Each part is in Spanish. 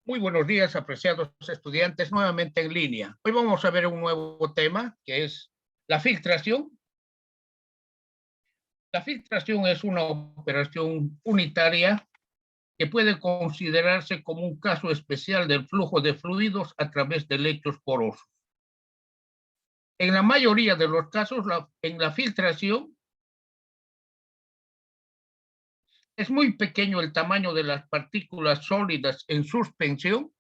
Muy buenos días, apreciados estudiantes, nuevamente en línea. Hoy vamos a ver un nuevo tema, que es la filtración. La filtración es una operación unitaria que puede considerarse como un caso especial del flujo de fluidos a través de lechos porosos. En la mayoría de los casos, en la filtración, es muy pequeño el tamaño de las partículas sólidas en suspensión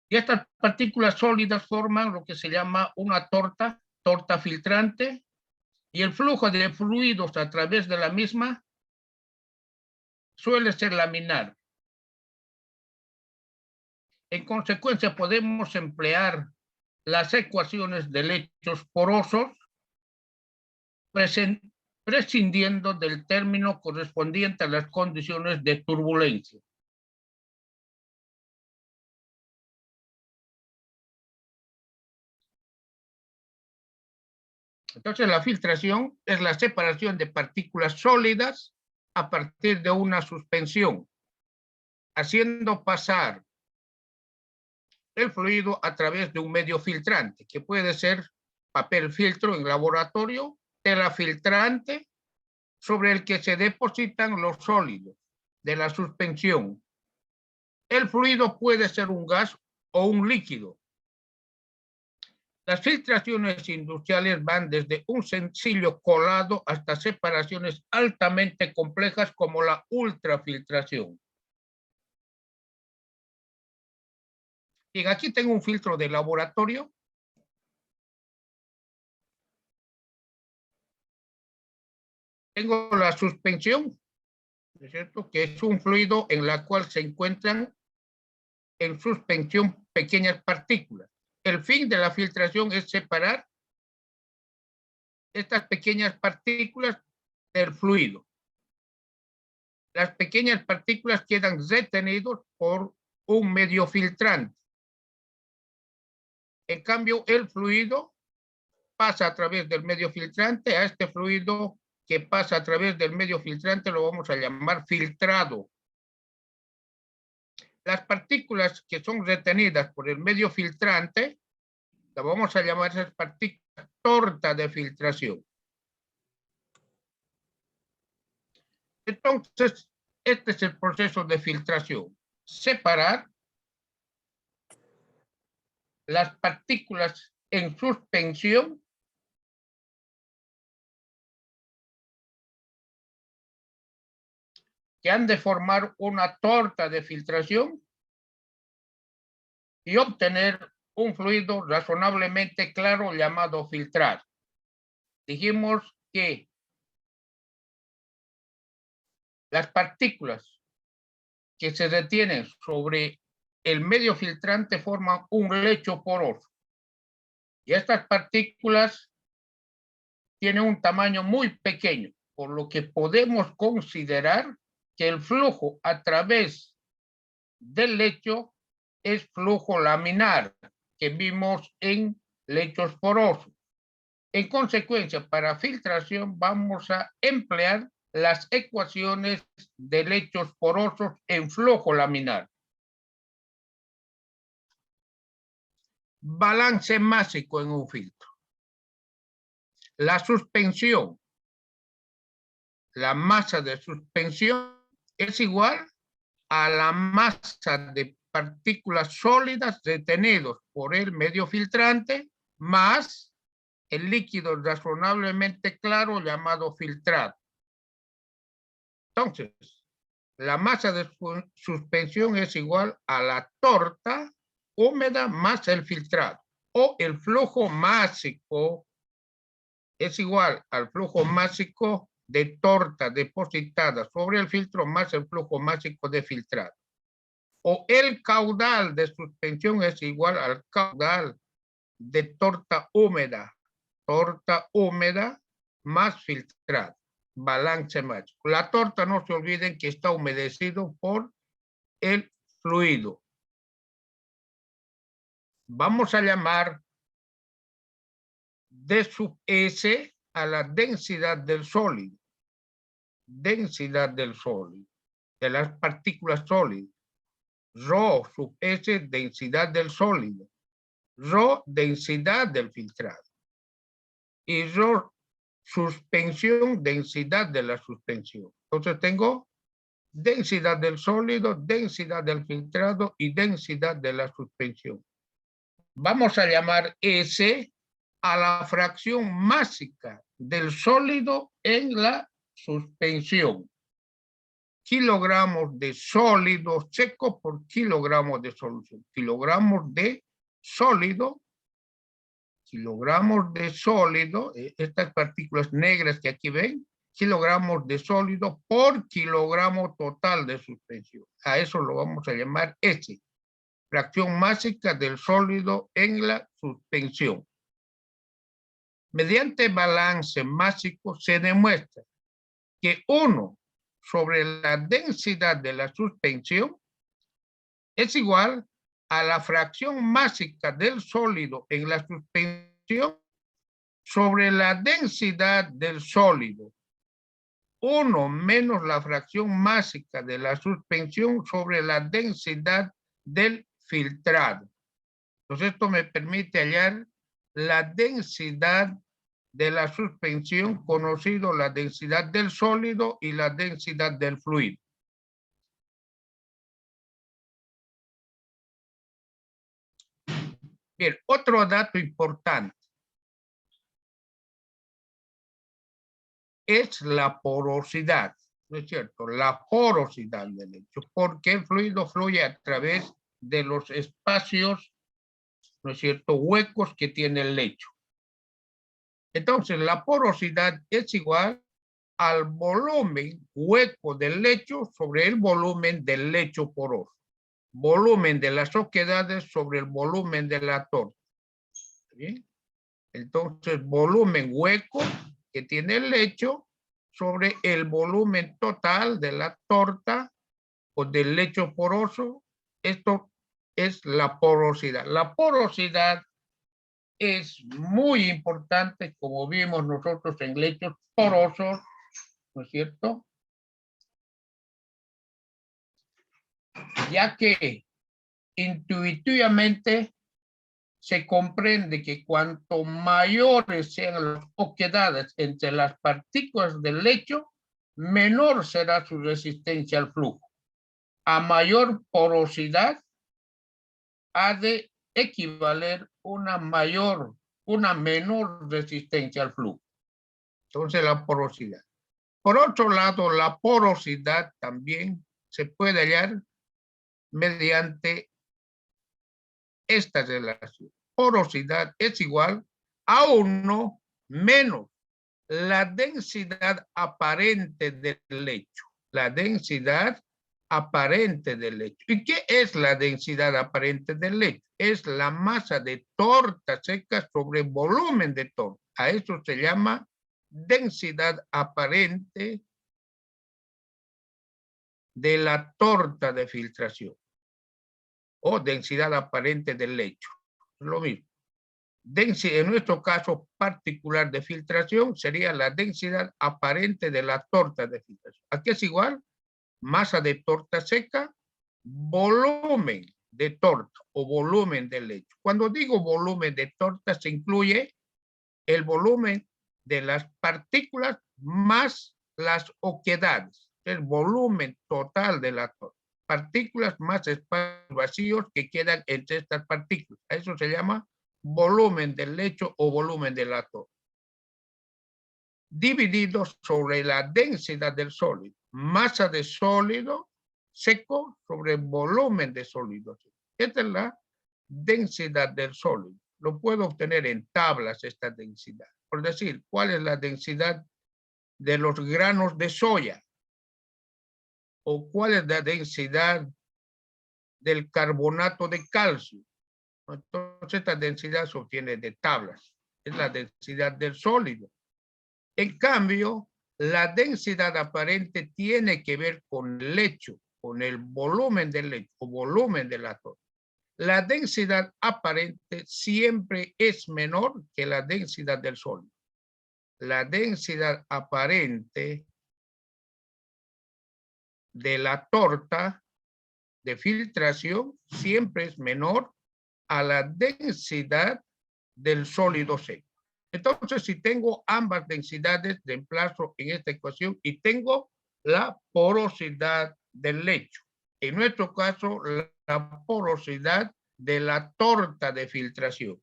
y estas partículas sólidas forman lo que se llama una torta filtrante, y el flujo de fluidos a través de la misma suele ser laminar. En consecuencia, podemos emplear las ecuaciones de lechos porosos prescindiendo del término correspondiente a las condiciones de turbulencia. Entonces, la filtración es la separación de partículas sólidas a partir de una suspensión, haciendo pasar el fluido a través de un medio filtrante, que puede ser papel filtro en laboratorio, tela filtrante, sobre el que se depositan los sólidos de la suspensión. El fluido puede ser un gas o un líquido. Las filtraciones industriales van desde un sencillo colado hasta separaciones altamente complejas como la ultrafiltración. Bien, aquí tengo un filtro de laboratorio. Tengo la suspensión, ¿no es cierto?, que es un fluido en la cual se encuentran en suspensión pequeñas partículas. El fin de la filtración es separar estas pequeñas partículas del fluido. Las pequeñas partículas quedan retenidas por un medio filtrante. En cambio, el fluido pasa a través del medio filtrante. A este fluido que pasa a través del medio filtrante lo vamos a llamar filtrado. Las partículas que son retenidas por el medio filtrante, la vamos a llamar esas partículas torta de filtración. Entonces, este es el proceso de filtración. Separar las partículas en suspensión que han de formar una torta de filtración y obtener un fluido razonablemente claro llamado filtrar. Dijimos que las partículas que se detienen sobre el medio filtrante forman un lecho poroso. Y estas partículas tienen un tamaño muy pequeño, por lo que podemos considerar que el flujo a través del lecho es flujo laminar, que vimos en lechos porosos. En consecuencia, para filtración vamos a emplear las ecuaciones de lechos porosos en flujo laminar. Balance másico en un filtro. La suspensión, la masa de suspensión es igual a la masa de partículas sólidas retenidos por el medio filtrante más el líquido razonablemente claro llamado filtrado. Entonces, la masa de suspensión es igual a la torta húmeda más el filtrado, o el flujo másico es igual al flujo másico de torta depositada sobre el filtro más el flujo másico de filtrado. O el caudal de suspensión es igual al caudal de torta húmeda más filtrado. Balance mágico. La torta, no se olviden que está humedecido por el fluido. Vamos a llamar D sub S a la densidad del sólido. densidad del sólido, de las partículas sólidas. Rho sub S, densidad del sólido. Rho, densidad del filtrado. Y Rho, suspensión, densidad de la suspensión. Entonces tengo densidad del sólido, densidad del filtrado y densidad de la suspensión. Vamos a llamar S a la fracción másica del sólido en la suspensión. Kilogramos de sólido seco por kilogramos de solución. Kilogramos de sólido, estas partículas negras que aquí ven, kilogramos de sólido por kilogramo total de suspensión. A eso lo vamos a llamar S, fracción másica del sólido en la suspensión. Mediante balance másico se demuestra que 1 sobre la densidad de la suspensión es igual a la fracción másica del sólido en la suspensión sobre la densidad del sólido. 1 menos la fracción másica de la suspensión sobre la densidad del filtrado. Entonces esto me permite hallar la densidad de la suspensión, conocido la densidad del sólido y la densidad del fluido. Bien, otro dato importante es la porosidad, ¿no es cierto? La porosidad del lecho, porque el fluido fluye a través de los espacios, ¿no es cierto?, huecos que tiene el lecho. Entonces, la porosidad es igual al volumen hueco del lecho sobre el volumen del lecho poroso. Volumen de las oquedades sobre el volumen de la torta. ¿Bien? Entonces, volumen hueco que tiene el lecho sobre el volumen total de la torta o del lecho poroso. Esto es la porosidad. La porosidad es muy importante, como vimos nosotros en lechos porosos, ¿no es cierto? Ya que intuitivamente se comprende que cuanto mayores sean las oquedades entre las partículas del lecho, menor será su resistencia al flujo. A mayor porosidad ha de equivaler una menor resistencia al flujo. Entonces, la porosidad. Por otro lado, la porosidad también se puede hallar mediante esta relación. Porosidad es igual a 1 menos la densidad aparente del lecho. La densidad aparente del lecho. ¿Y qué es la densidad aparente del lecho? Es la masa de torta seca sobre volumen de torta. A eso se llama densidad aparente de la torta de filtración o densidad aparente del lecho. Es lo mismo. En nuestro caso particular de filtración sería la densidad aparente de la torta de filtración. Aquí es igual, masa de torta seca, volumen de torta o volumen del lecho. Cuando digo volumen de torta se incluye el volumen de las partículas más las oquedades, el volumen total de la torta. Partículas más espacios vacíos que quedan entre estas partículas. A eso se llama volumen del lecho o volumen de la torta. Dividido sobre la densidad del sólido. Masa de sólido seco sobre volumen de sólido. Esta es la densidad del sólido. Lo puedo obtener en tablas esta densidad. Por decir, ¿cuál es la densidad de los granos de soya? ¿O cuál es la densidad del carbonato de calcio? Entonces, esta densidad se obtiene de tablas. Es la densidad del sólido. En cambio, la densidad aparente tiene que ver con el lecho, con el volumen del lecho o volumen de la torta. La densidad aparente siempre es menor que la densidad del sólido. La densidad aparente de la torta de filtración siempre es menor a la densidad del sólido seco. Entonces, si tengo ambas densidades, reemplazo en esta ecuación y tengo la porosidad del lecho. En nuestro caso, la porosidad de la torta de filtración.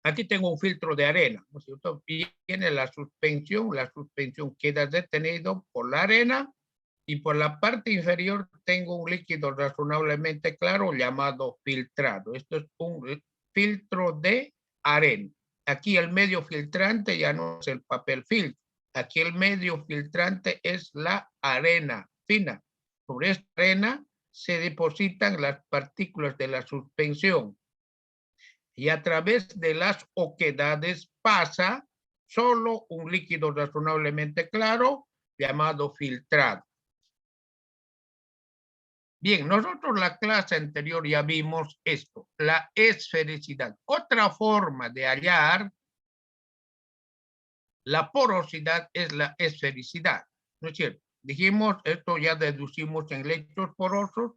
Aquí tengo un filtro de arena, ¿no es cierto? Viene la suspensión queda detenido por la arena y por la parte inferior tengo un líquido razonablemente claro llamado filtrado. Esto es un filtro de arena. Aquí el medio filtrante ya no es el papel filtro. Aquí el medio filtrante es la arena fina. Sobre esta arena se depositan las partículas de la suspensión. Y a través de las oquedades pasa solo un líquido razonablemente claro llamado filtrado. Bien, nosotros la clase anterior ya vimos esto, la esfericidad. Otra forma de hallar la porosidad es la esfericidad, ¿no es cierto? Dijimos, esto ya deducimos en lechos porosos.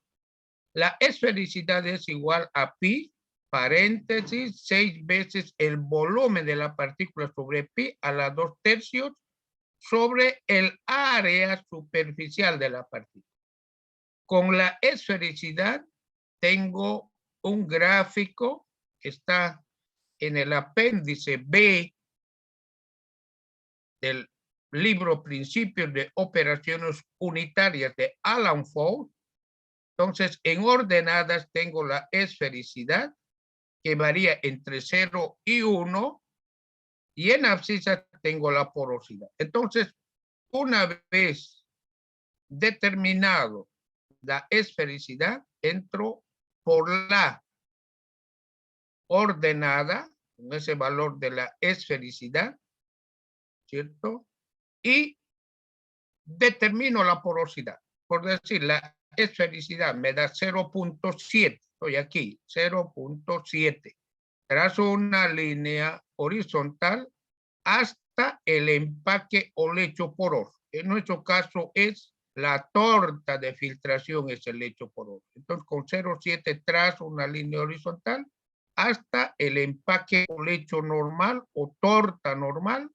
La esfericidad es igual a pi, paréntesis, 6 veces el volumen de la partícula sobre pi a la 2/3 sobre el área superficial de la partícula. Con la esfericidad tengo un gráfico que está en el apéndice B del libro Principios de Operaciones Unitarias de Alan Fox. Entonces, en ordenadas tengo la esfericidad que varía entre 0 y 1 y en abscisas tengo la porosidad. Entonces, una vez determinado la esfericidad, entro por la ordenada, con ese valor de la esfericidad, ¿cierto? Y determino la porosidad. Por decir, la esfericidad me da 0.7. Estoy aquí, 0.7. Trazo una línea horizontal hasta el empaque o lecho poroso. En nuestro caso es la torta de filtración, es el lecho poroso. Entonces con 0.7 trazo una línea horizontal hasta el empaque o lecho normal o torta normal,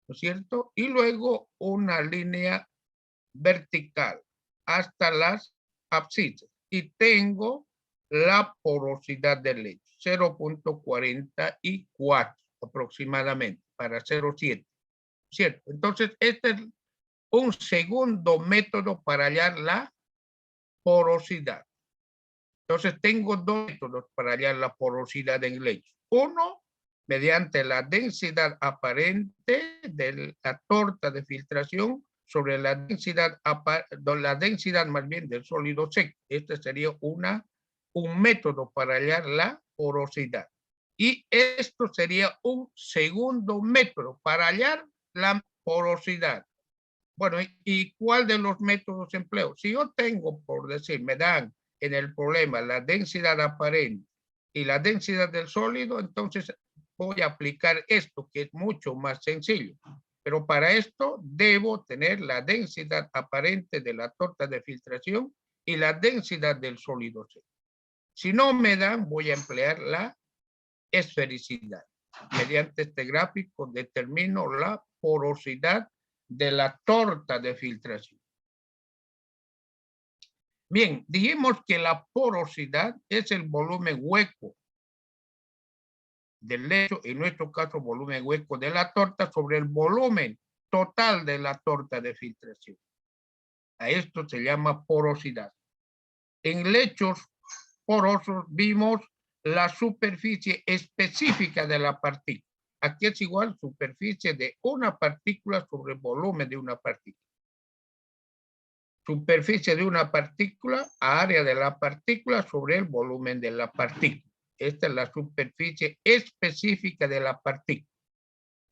¿no es cierto? Y luego una línea vertical hasta las abscisas. Y tengo la porosidad del lecho, 0.44 aproximadamente para 0.7, ¿cierto? Entonces, este es un segundo método para hallar la porosidad. Entonces, tengo dos métodos para hallar la porosidad en lecho. Uno, mediante la densidad aparente de la torta de filtración sobre la densidad más bien del sólido seco. Este sería un método para hallar la porosidad. Y esto sería un segundo método para hallar la porosidad. Bueno, ¿y cuál de los métodos empleo? Si yo tengo, por decir, me dan en el problema la densidad aparente y la densidad del sólido, entonces voy a aplicar esto, que es mucho más sencillo. Pero para esto debo tener la densidad aparente de la torta de filtración y la densidad del sólido seco. Si no me dan, voy a emplear la esfericidad. Mediante este gráfico determino la porosidad de la torta de filtración. Bien, dijimos que la porosidad es el volumen hueco del lecho, en nuestro caso volumen hueco de la torta sobre el volumen total de la torta de filtración. A esto se llama porosidad. En lechos porosos vimos la superficie específica de la partícula. Aquí es igual superficie de una partícula sobre el volumen de una partícula. Superficie de una partícula a área de la partícula sobre el volumen de la partícula. Esta es la superficie específica de la partícula.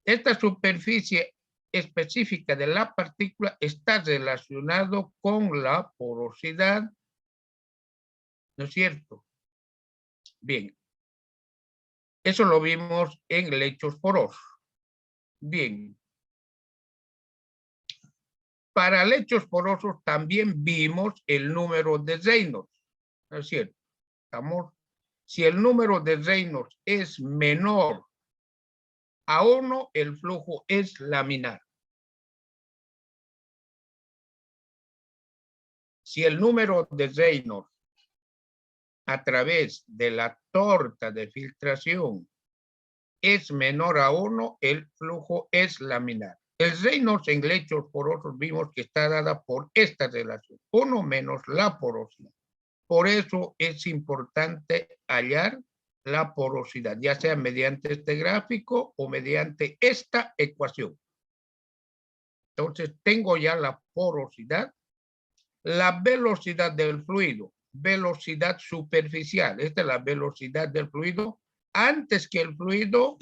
Esta superficie específica de la partícula está relacionado con la porosidad, ¿no es cierto? Bien, eso lo vimos en lechos porosos. Bien. Para lechos porosos también vimos el número de Reynolds, ¿no es cierto? Si el número de Reynolds es menor a 1, el flujo es laminar. Si el número de Reynolds a través de la torta de filtración es menor a 1, el flujo es laminar. El Reynolds en lechos porosos vimos que está dada por esta relación, 1 menos la porosidad. Por eso es importante hallar la porosidad, ya sea mediante este gráfico o mediante esta ecuación. Entonces tengo ya la porosidad, la velocidad del fluido, velocidad superficial. Esta es la velocidad del fluido antes que el fluido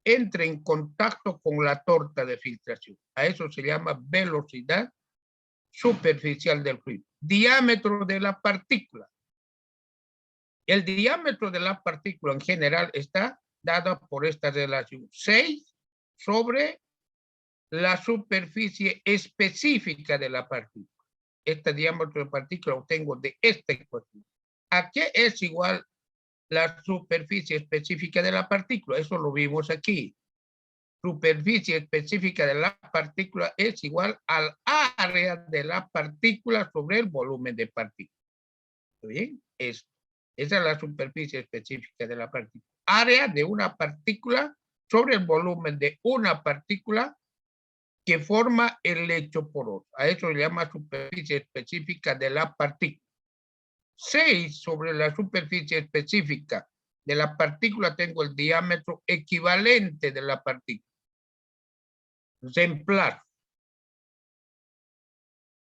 entre en contacto con la torta de filtración. A eso se llama velocidad superficial del fluido. Diámetro de la partícula. El diámetro de la partícula en general está dado por esta relación 6 sobre la superficie específica de la partícula. Este diámetro de partícula lo obtengo de esta ecuación. ¿A qué es igual la superficie específica de la partícula? Eso lo vimos aquí. Superficie específica de la partícula es igual al área de la partícula sobre el volumen de partícula. ¿Está bien? Esa es la superficie específica de la partícula. Área de una partícula sobre el volumen de una partícula que forma el lecho poroso. A eso se llama superficie específica de la partícula. 6 sobre la superficie específica de la partícula tengo el diámetro equivalente de la partícula. Reemplazo.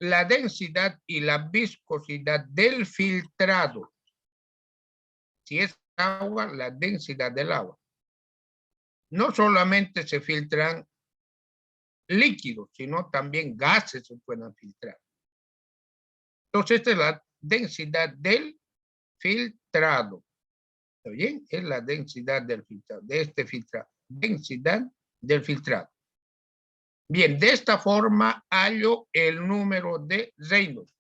La densidad y la viscosidad del filtrado. Si es agua, la densidad del agua. No solamente se filtran líquidos, sino también gases se pueden filtrar. Entonces, esta es la densidad del filtrado. ¿Está bien? Es la densidad del filtrado, de este filtrado. Densidad del filtrado. Bien, de esta forma hallo el número de Reynolds.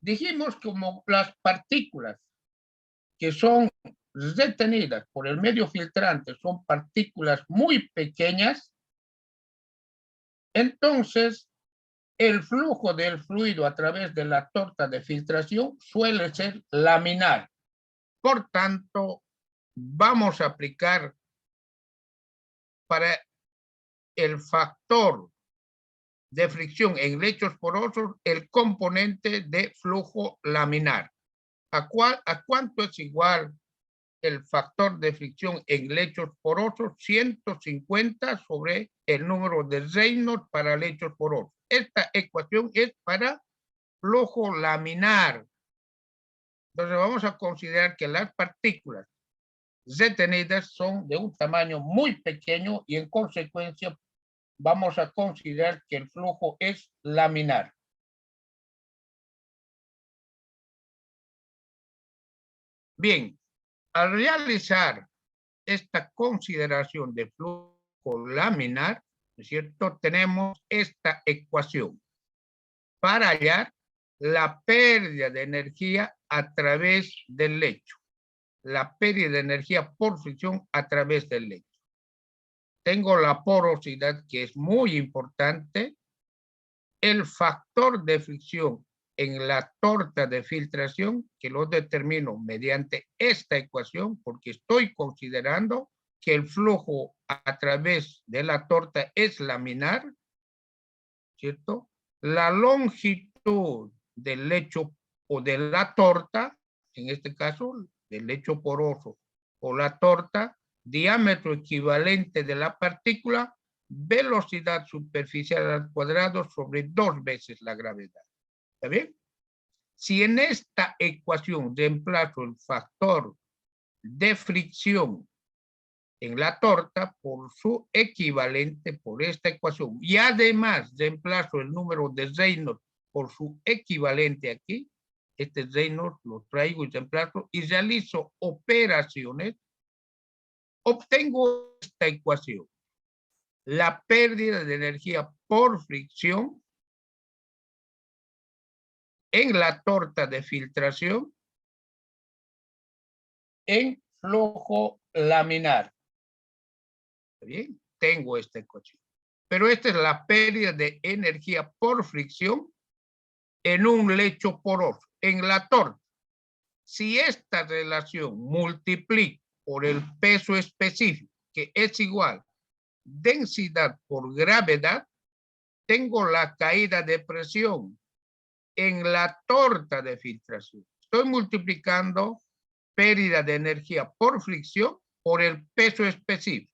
Dijimos como las partículas que son retenidas por el medio filtrante son partículas muy pequeñas, entonces el flujo del fluido a través de la torta de filtración suele ser laminar. Por tanto, vamos a aplicar para el factor de fricción en lechos porosos el componente de flujo laminar. ¿A cuánto es igual el factor de fricción en lechos porosos? 150 sobre el número de Reynolds para lechos porosos. Esta ecuación es para flujo laminar. Entonces vamos a considerar que las partículas retenidas son de un tamaño muy pequeño y en consecuencia vamos a considerar que el flujo es laminar. Bien, al realizar esta consideración de flujo laminar, ¿no es cierto? Tenemos esta ecuación para hallar la pérdida de energía a través del lecho. La pérdida de energía por fricción a través del lecho. Tengo la porosidad, que es muy importante. El factor de fricción en la torta de filtración, que lo determino mediante esta ecuación, porque estoy considerando que el flujo a través de la torta es laminar, ¿cierto? La longitud del lecho o de la torta, en este caso, del lecho poroso o la torta, diámetro equivalente de la partícula, velocidad superficial al cuadrado sobre 2 veces la gravedad. ¿Está bien? Si en esta ecuación reemplazo el factor de fricción en la torta por su equivalente por esta ecuación y además reemplazo el número de Reynolds por su equivalente aquí, este Reynolds lo traigo y reemplazo y realizo operaciones, obtengo esta ecuación. la pérdida de energía por fricción en la torta de filtración en flujo laminar. Bien, tengo esta ecuación. Pero esta es la pérdida de energía por fricción en un lecho poroso, en la torta. Si esta relación multiplica por el peso específico, que es igual densidad por gravedad, tengo la caída de presión en la torta de filtración. Estoy multiplicando pérdida de energía por fricción por el peso específico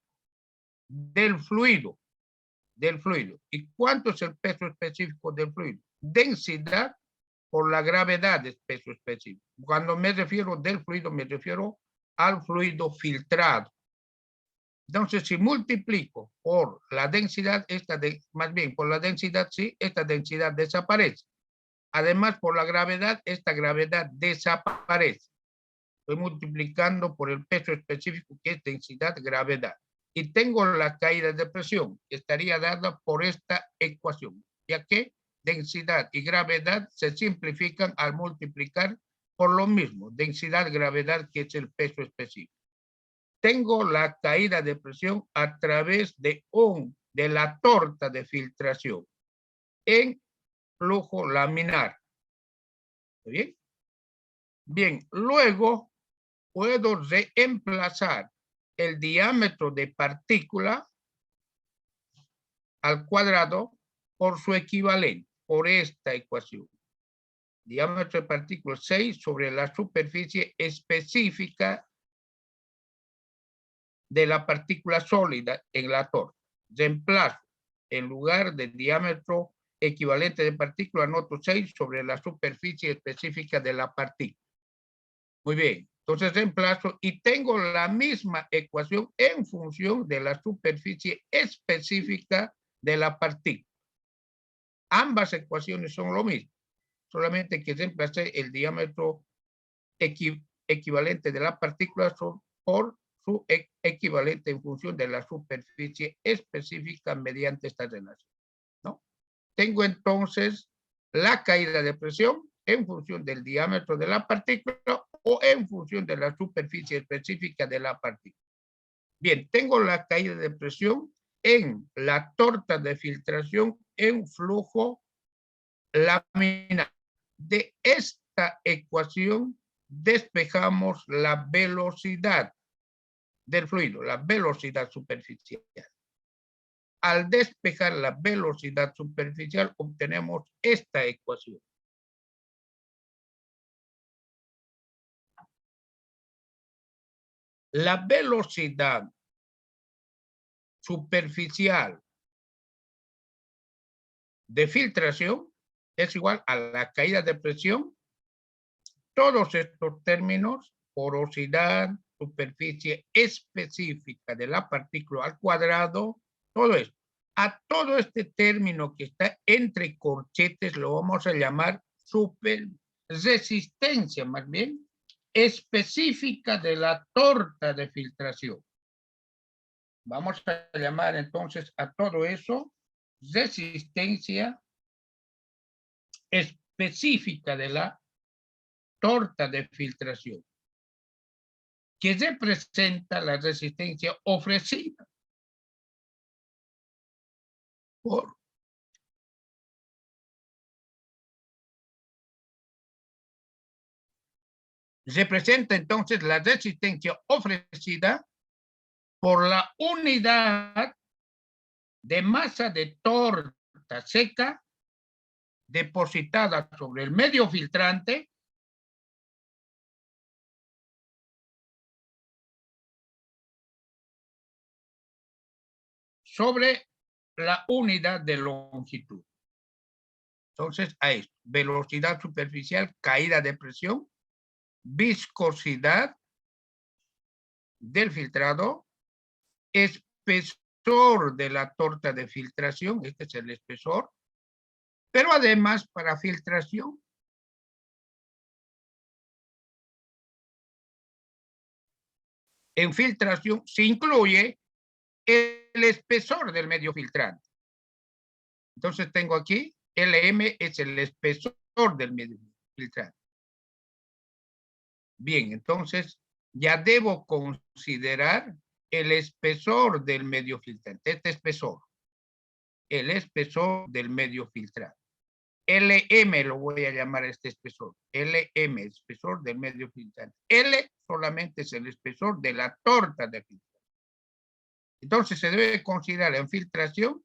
del fluido. ¿Y cuánto es el peso específico del fluido? Densidad por la gravedad del peso específico. Cuando me refiero del fluido, me refiero al fluido filtrado. Entonces, si multiplico por la densidad, más bien por la densidad, sí, esta densidad desaparece. Además, por la gravedad, esta gravedad desaparece. Estoy multiplicando por el peso específico, que es densidad, gravedad. Y tengo la caída de presión, que estaría dada por esta ecuación, ya que densidad y gravedad se simplifican al multiplicar por lo mismo, densidad, gravedad, que es el peso específico. Tengo la caída de presión a través de la torta de filtración en flujo laminar. ¿Está bien? Bien, luego puedo reemplazar el diámetro de partícula al cuadrado por su equivalente, por esta ecuación. Diámetro de partícula 6 sobre la superficie específica de la partícula sólida en la torta. Reemplazo, en lugar del diámetro equivalente de partícula, anoto 6 sobre la superficie específica de la partícula. Muy bien, entonces reemplazo y tengo la misma ecuación en función de la superficie específica de la partícula. Ambas ecuaciones son lo mismo, solamente que reemplacé el diámetro equivalente de la partícula por su equivalente en función de la superficie específica mediante esta relación, ¿no? Tengo entonces la caída de presión en función del diámetro de la partícula o en función de la superficie específica de la partícula. Bien, tengo la caída de presión en la torta de filtración en flujo laminar. De esta ecuación despejamos la velocidad del fluido, la velocidad superficial. Al despejar la velocidad superficial obtenemos esta ecuación. La velocidad superficial de filtración es igual a la caída de presión. Todos estos términos, porosidad, superficie específica de la partícula al cuadrado, todo esto. A todo este término que está entre corchetes lo vamos a llamar resistencia, más bien, específica de la torta de filtración. Vamos a llamar entonces a todo eso resistencia específica de la torta de filtración, que representa la resistencia ofrecida por representa entonces la resistencia ofrecida por la unidad de masa de torta seca depositada sobre el medio filtrante sobre la unidad de longitud. Entonces, a esto, velocidad superficial, caída de presión, viscosidad del filtrado, espesor de la torta de filtración, este es el espesor, pero además para filtración, en filtración se incluye el espesor del medio filtrante. Entonces tengo aquí, LM es el espesor del medio filtrante. Bien, entonces ya debo considerar el espesor del medio filtrante, este espesor, el espesor del medio filtrante. LM lo voy a llamar este espesor, LM, espesor del medio filtrante. L solamente es el espesor de la torta de filtración. Entonces se debe considerar en filtración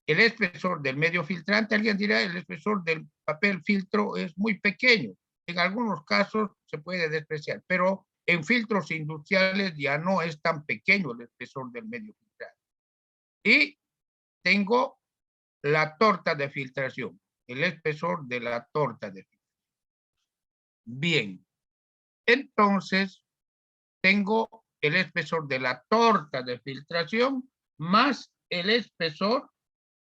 el espesor del medio filtrante. Alguien dirá, el espesor del papel filtro es muy pequeño. En algunos casos se puede despreciar, pero en filtros industriales ya no es tan pequeño el espesor del medio filtrante. Y tengo la torta de filtración, el espesor de la torta de filtración. Bien, entonces tengo el espesor de la torta de filtración más el espesor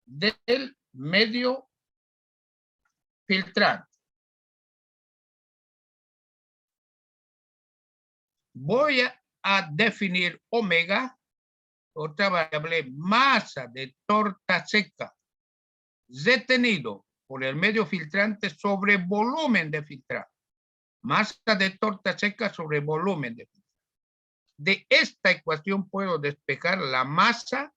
del medio filtrante. Voy a definir omega, otra variable, masa de torta seca, detenido por el medio filtrante sobre volumen de filtrado. Masa de torta seca sobre volumen de filtrado. De esta ecuación puedo despejar la masa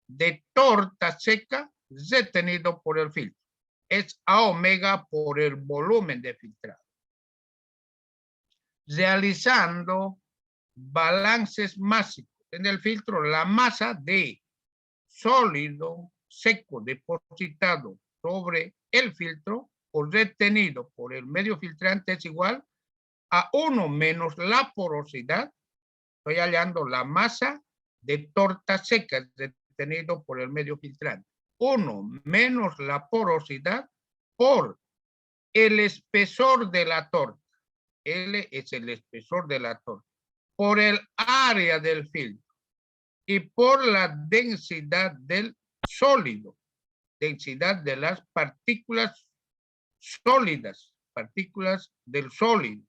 de torta seca detenido por el filtro. Es A omega por el volumen de filtrado. Realizando balances másicos en el filtro, la masa de sólido seco depositado sobre el filtro o retenido por el medio filtrante es igual a 1 menos la porosidad. Estoy hallando la masa de torta seca retenido por el medio filtrante. 1 menos la porosidad por el espesor de la torta. L es el espesor de la torta. Por el área del filtro y por la densidad del sólido, densidad de las partículas sólidas, partículas del sólido.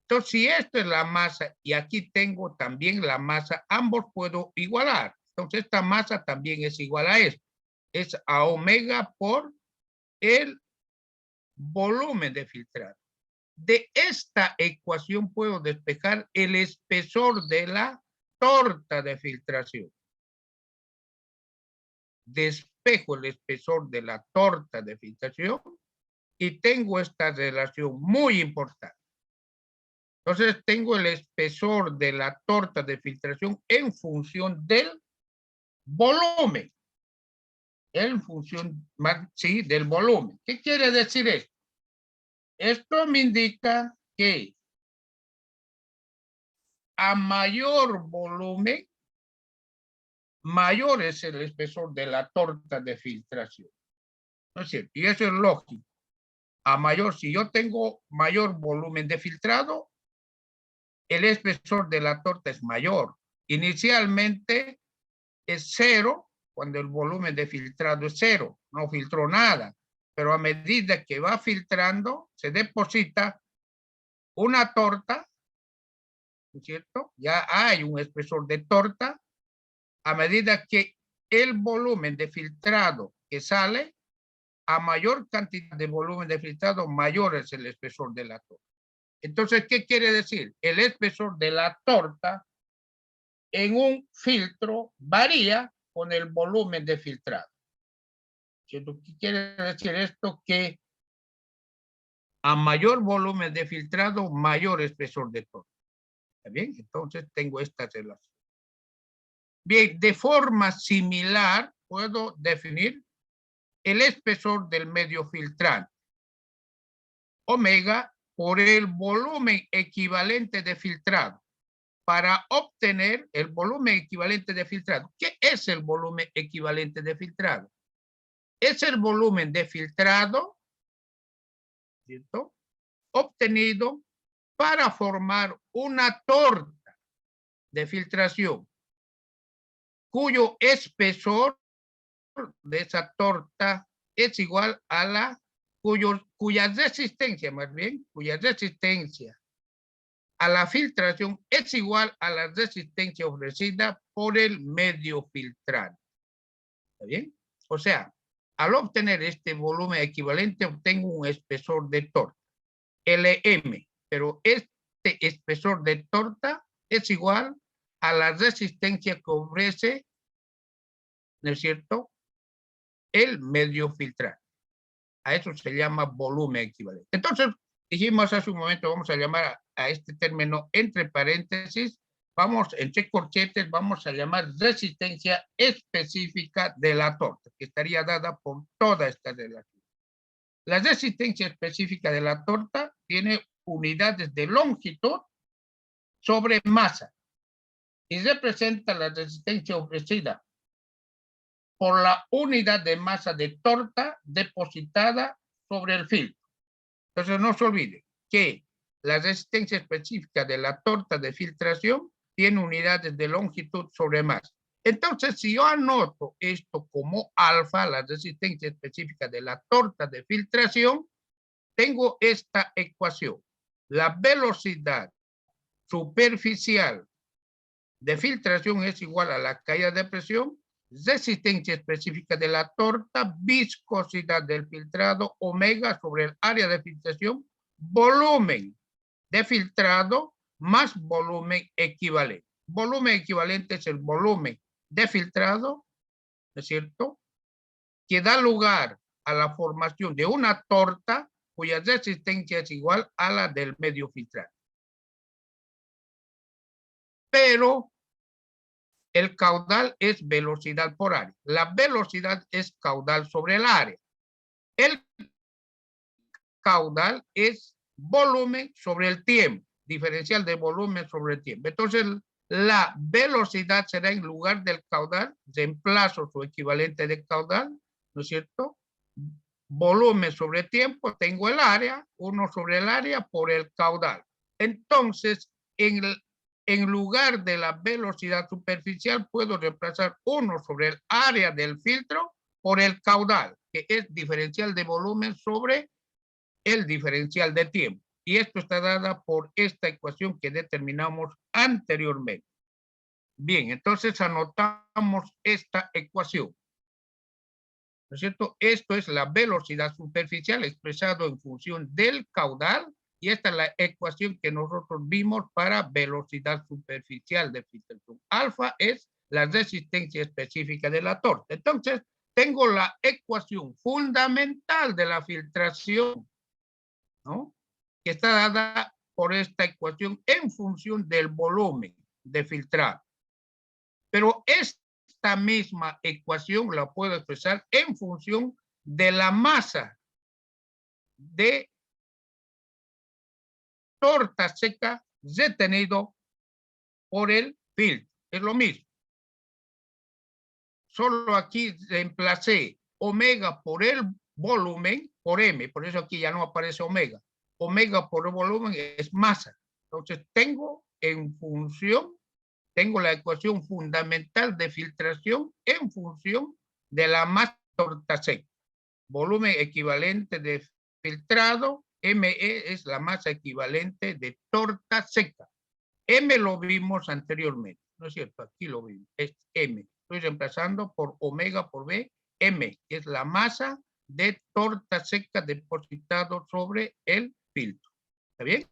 Entonces, si esta es la masa y aquí tengo también la masa, ambos puedo igualar. Entonces, esta masa también es igual a esto. Es A omega por el volumen de filtrado. De esta ecuación puedo despejar el espesor de la torta de filtración. Despejo el espesor de la torta de filtración y tengo esta relación muy importante. Entonces tengo el espesor de la torta de filtración en función del volumen. En función, sí, del volumen. ¿Qué quiere decir esto? Esto me indica que a mayor volumen, mayor es el espesor de la torta de filtración. ¿No es cierto? Y eso es lógico. A mayor, si yo tengo mayor volumen de filtrado, el espesor de la torta es mayor. Inicialmente es 0 cuando el volumen de filtrado es 0. No filtró nada. Pero a medida que va filtrando, se deposita una torta, ¿no es cierto? Ya hay un espesor de torta. A medida que el volumen de filtrado que sale, a mayor cantidad de volumen de filtrado, mayor es el espesor de la torta. Entonces, ¿qué quiere decir? El espesor de la torta en un filtro varía con el volumen de filtrado. ¿Qué quiere decir esto? Que a mayor volumen de filtrado, mayor espesor de torta. ¿Está bien? Entonces tengo esta relación. Bien, de forma similar puedo definir el espesor del medio filtrante. Omega por el volumen equivalente de filtrado. Para obtener el volumen equivalente de filtrado. ¿Qué es el volumen equivalente de filtrado? Es el volumen de filtrado, ¿cierto?, obtenido para formar una torta de filtración, cuyo espesor de esa torta es igual a la cuya resistencia, más bien, cuya resistencia a la filtración es igual a la resistencia ofrecida por el medio filtrante. ¿Está bien? O sea, al obtener este volumen equivalente, obtengo un espesor de torta, LM, pero este espesor de torta es igual a la resistencia que ofrece, ¿no es cierto?, el medio filtrante. A eso se llama volumen equivalente. Entonces, dijimos hace un momento, vamos a llamar a este término entre paréntesis, entre corchetes, vamos a llamar resistencia específica de la torta, que estaría dada por toda esta relación. La resistencia específica de la torta tiene unidades de longitud sobre masa y representa la resistencia ofrecida por la unidad de masa de torta depositada sobre el filtro. Entonces no se olvide que la resistencia específica de la torta de filtración tiene unidades de longitud sobre masa. Entonces, si yo anoto esto como alfa, la resistencia específica de la torta de filtración, tengo esta ecuación. La velocidad superficial de filtración es igual a la caída de presión, resistencia específica de la torta, viscosidad del filtrado, omega sobre el área de filtración, volumen de filtrado más volumen equivalente. Volumen equivalente es el volumen de filtrado, ¿no es cierto?, que da lugar a la formación de una torta cuya resistencia es igual a la del medio filtrado. Pero el caudal es velocidad por área. La velocidad es caudal sobre el área. El caudal es volumen sobre el tiempo, diferencial de volumen sobre el tiempo. Entonces, la velocidad será en lugar del caudal, reemplazo su equivalente de caudal, ¿no es cierto? Volumen sobre tiempo, tengo el área, 1 sobre el área por el caudal. Entonces, en lugar de la velocidad superficial, puedo reemplazar 1 sobre el área del filtro por el caudal, que es diferencial de volumen sobre el diferencial de tiempo. Y esto está dada por esta ecuación que determinamos anteriormente. Bien, entonces anotamos esta ecuación. ¿No es cierto? Esto es la velocidad superficial expresado en función del caudal. Y esta es la ecuación que nosotros vimos para velocidad superficial de filtración. Alfa es la resistencia específica de la torta. Entonces, tengo la ecuación fundamental de la filtración, ¿no?, que está dada por esta ecuación en función del volumen de filtrado. Pero esta misma ecuación la puedo expresar en función de la masa de torta seca retenido por el filtro. Es lo mismo. Solo aquí reemplacé omega por el volumen, por M, por eso aquí ya no aparece omega. Omega por el volumen es masa. Entonces tengo la ecuación fundamental de filtración en función de la masa de torta seca. Volumen equivalente de filtrado, ME es la masa equivalente de torta seca. M lo vimos anteriormente, ¿no es cierto? Aquí lo vimos, es M. Estoy reemplazando por omega por B, M, que es la masa de torta seca depositado sobre el filtro. ¿Está bien?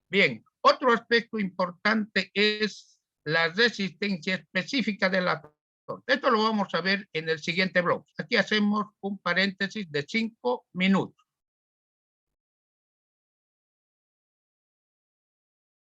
Bien, otro aspecto importante es la resistencia específica de la torta. Esto lo vamos a ver en el siguiente blog. Aquí hacemos un paréntesis de 5 minutos.